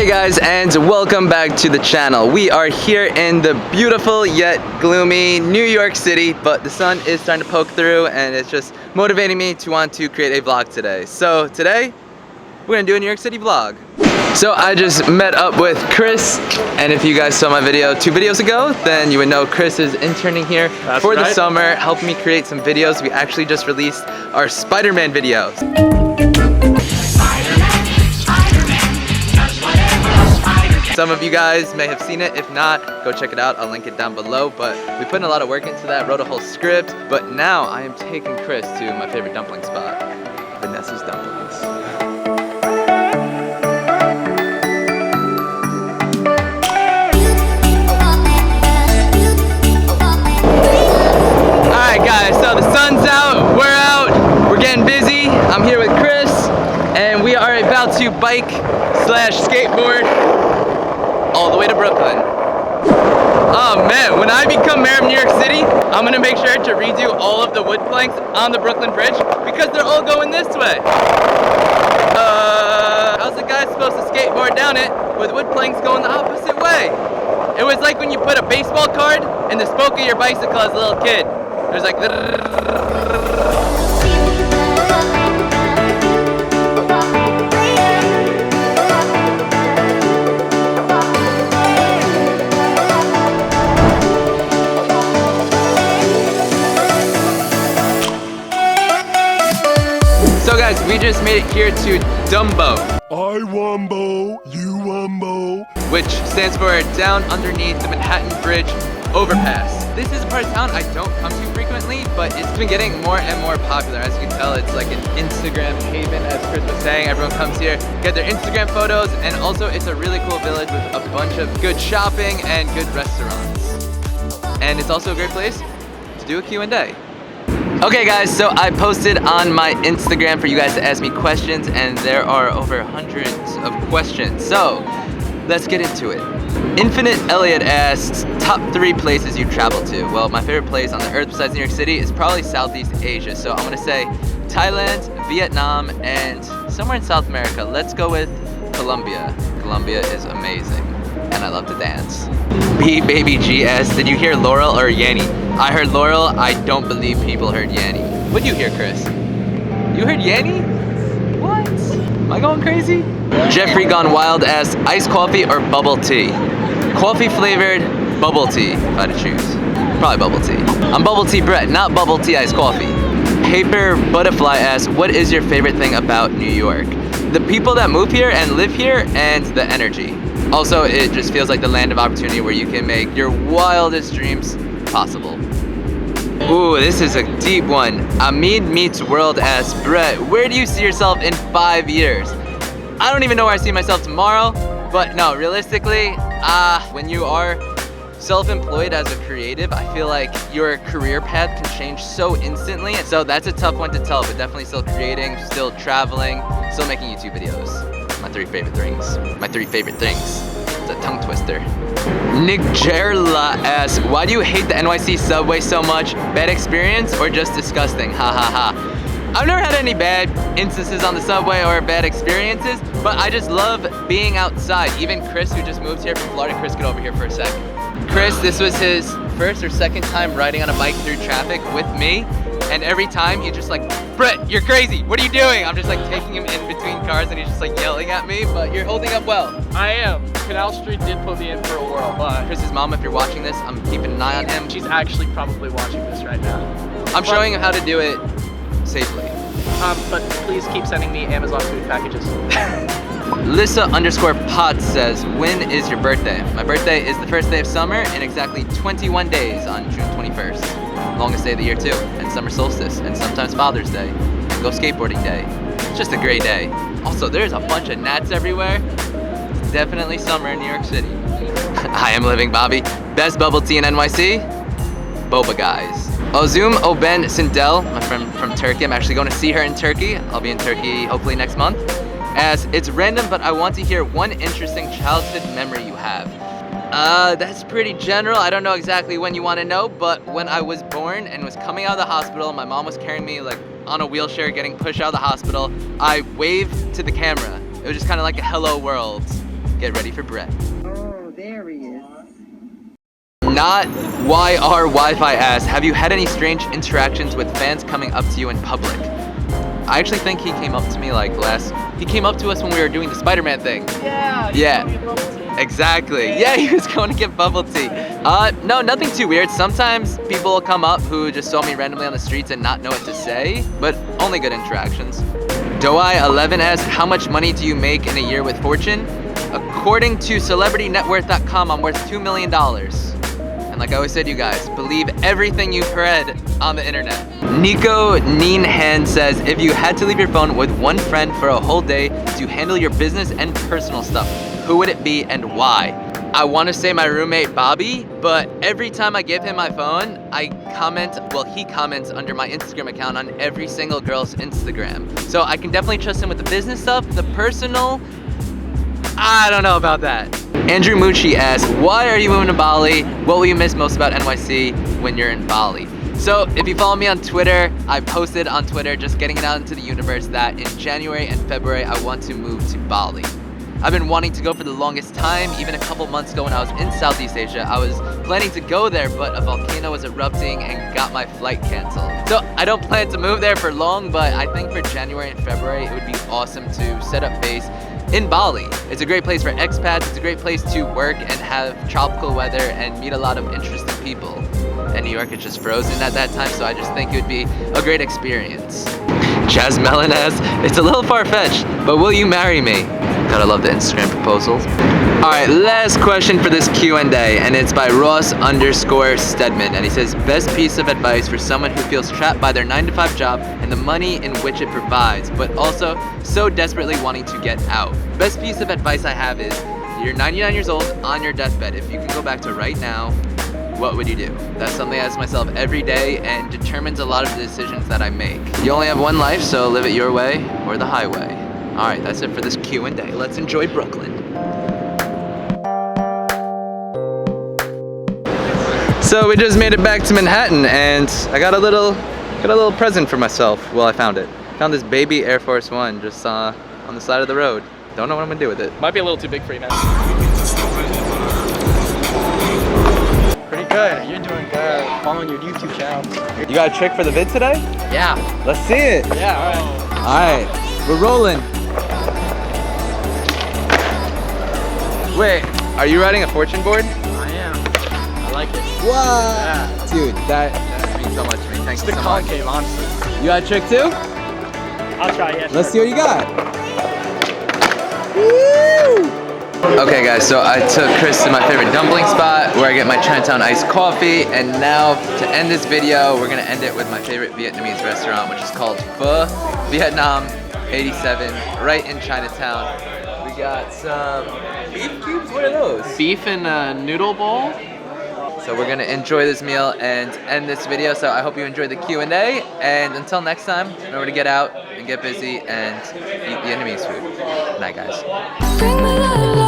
Hey guys, and welcome back to the channel. We are here in the beautiful yet gloomy New York City, but the sun is starting to poke through and it's just motivating me to want to create a vlog today. So today, we're gonna do a New York City vlog. So I just met up with Chris, and if you guys saw my video 2 videos ago, then you would know Chris is interning here for the summer, helping me create some videos. We actually just released our Spider-Man videos. Some of you guys may have seen it. If not, go check it out. I'll link it down below. But we put in a lot of work into that, wrote a whole script. But now I am taking Chris to my favorite dumpling spot, Vanessa's Dumplings. Alright guys, so the sun's out, we're out, we're getting busy. I'm here with Chris, and we are about to bike / skateboard all the way to Brooklyn. Oh man, when I become mayor of New York City, I'm gonna make sure to redo all of the wood planks on the Brooklyn Bridge because they're all going this way. How's the guy supposed to skateboard down it with wood planks going the opposite way? It was like when you put a baseball card in the spoke of your bicycle as a little kid. It was like So guys, we just made it here to Dumbo. I wumbo, you wumbo. Which stands for Down Underneath the Manhattan Bridge Overpass. This is a part of town I don't come to frequently, but it's been getting more and more popular. As you can tell, it's like an Instagram haven, as Chris was saying. Everyone comes here, get their Instagram photos, and also it's a really cool village with a bunch of good shopping and good restaurants. And it's also a great place to do a Q&A. Okay guys, so I posted on my Instagram for you guys to ask me questions, and there are over hundreds of questions. So let's get into it. Infinite Elliott asks, top 3 places you traveled to. Well, my favorite place on the earth besides New York City is probably Southeast Asia. So I'm gonna say Thailand, Vietnam, and somewhere in South America. Let's go with Colombia. Colombia is amazing, and I love to dance. Baby G asks, did you hear Laurel or Yanny? I heard Laurel. I don't believe people heard Yanny. What'd you hear, Chris? You heard Yanny? What? Am I going crazy? Jeffrey Gone Wild asks, iced coffee or bubble tea? Coffee flavored, bubble tea, if I had to choose. Probably bubble tea. I'm bubble tea Brett, not bubble tea iced coffee. Paper Butterfly asks, what is your favorite thing about New York? The people that move here and live here, and the energy. Also, it just feels like the land of opportunity where you can make your wildest dreams possible. Ooh, this is a deep one. Amid Meets World asks, Brett, where do you see yourself in 5 years? I don't even know where I see myself tomorrow, but no, realistically, when you are self-employed as a creative, I feel like your career path can change so instantly. And so that's a tough one to tell, but definitely still creating, still traveling, still making YouTube videos. My 3 favorite things. My 3 favorite things. It's a tongue twister. Nick Gerla asks, why do you hate the NYC subway so much? Bad experience or just disgusting? Ha ha ha. I've never had any bad instances on the subway or bad experiences, but I just love being outside. Even Chris, who just moved here from Florida, Chris, get over here for a second. Chris, this was his first or second time riding on a bike through traffic with me, and every time he's just like, Brett, you're crazy, what are you doing? I'm just like taking him in between cars and he's just like yelling at me, but you're holding up well. I am. Canal Street did put me in for a whirl, but Chris's mom, if you're watching this, I'm keeping an eye on him. she's actually probably watching this right now. I'm showing him how to do it safely. But please keep sending me Amazon food packages. Lissa_Potts says, when is your birthday? My birthday is the first day of summer in exactly 21 days on June 21st. Longest day of the year too, and summer solstice, and sometimes Father's Day, and go skateboarding day. It's just a great day. Also, there's a bunch of gnats everywhere. It's definitely summer in New York City. I am Living Bobby. Best bubble tea in NYC? Boba Guys. Ozum Oben Sindel, my friend from Turkey. I'm actually going to see her in Turkey. I'll be in Turkey hopefully next month. As it's random, but I want to hear one interesting childhood memory you have. That's pretty general. I don't know exactly when you want to know, but when I was born and was coming out of the hospital, my mom was carrying me like on a wheelchair, getting pushed out of the hospital. I waved to the camera. It was just kind of like a hello world get ready for Brett. Oh, there he is. Not YR Wi-Fi asks, have you had any strange interactions with fans coming up to you in public? I actually think he came up to me he came up to us when we were doing the Spider-Man thing. Yeah. Exactly. Yeah, he was going to get bubble tea. No, nothing too weird. Sometimes people will come up who just saw me randomly on the streets and not know what to say, but only good interactions. Doai11 asks, how much money do you make in a year with Fortune? According to CelebrityNetWorth.com, I'm worth $2 million. And like I always said, you guys, believe everything you've read on the internet. Nico Neenhan says, if you had to leave your phone with one friend for a whole day to handle your business and personal stuff, who would it be and why? I want to say my roommate Bobby, but every time I give him my phone, he comments under my Instagram account on every single girl's Instagram. So I can definitely trust him with the business stuff. The personal, I don't know about that. Andrew Mucci asks, why are you moving to Bali? What will you miss most about NYC when you're in Bali? So if you follow me on Twitter, I posted on Twitter just getting it out into the universe that in January and February I want to move to Bali. I've been wanting to go for the longest time. Even a couple months ago when I was in Southeast Asia, I was planning to go there, but a volcano was erupting and got my flight canceled. So I don't plan to move there for long, but I think for January and February, it would be awesome to set up base in Bali. It's a great place for expats. It's a great place to work and have tropical weather and meet a lot of interesting people. And New York is just frozen at that time, so I just think it would be a great experience. Chaz Mellon asks, it's a little far-fetched, but will you marry me? Gotta love the Instagram proposals. All right, last question for this Q&A, and it's by Ross_Stedman, and he says, best piece of advice for someone who feels trapped by their 9-to-5 job and the money in which it provides, but also so desperately wanting to get out. Best piece of advice I have is, you're 99 years old on your deathbed. If you can go back to right now, what would you do? That's something I ask myself every day and determines a lot of the decisions that I make. You only have one life, so live it your way or the highway. All right, that's it for this Q&A. Let's enjoy Brooklyn. So we just made it back to Manhattan, and I got a little present for myself. Well, I found it. Found this baby Air Force One just on the side of the road. Don't know what I'm gonna do with it. Might be a little too big for you, man. Pretty good. You're doing good. Following your YouTube channel. You got a trick for the vid today? Yeah. Let's see it. Yeah, alright. All right, we're rolling. Wait, are you riding a fortune board? I am. I like it. What? Yeah. Dude, that means so much to me. Thanks It's the so much. concave, honestly. You got a trick too? I'll try, yeah. Let's see what you got. Woo! Okay guys, so I took Chris to my favorite dumpling spot where I get my Chinatown iced coffee, and now to end this video, we're gonna end it with my favorite Vietnamese restaurant, which is called Pho Vietnam 87, right in Chinatown. We got some beef cubes, what are those? Beef in a noodle bowl. So we're gonna enjoy this meal and end this video, so I hope you enjoyed the Q&A, and until next time, remember to get out and get busy and eat Vietnamese food. Good night guys. Bring me that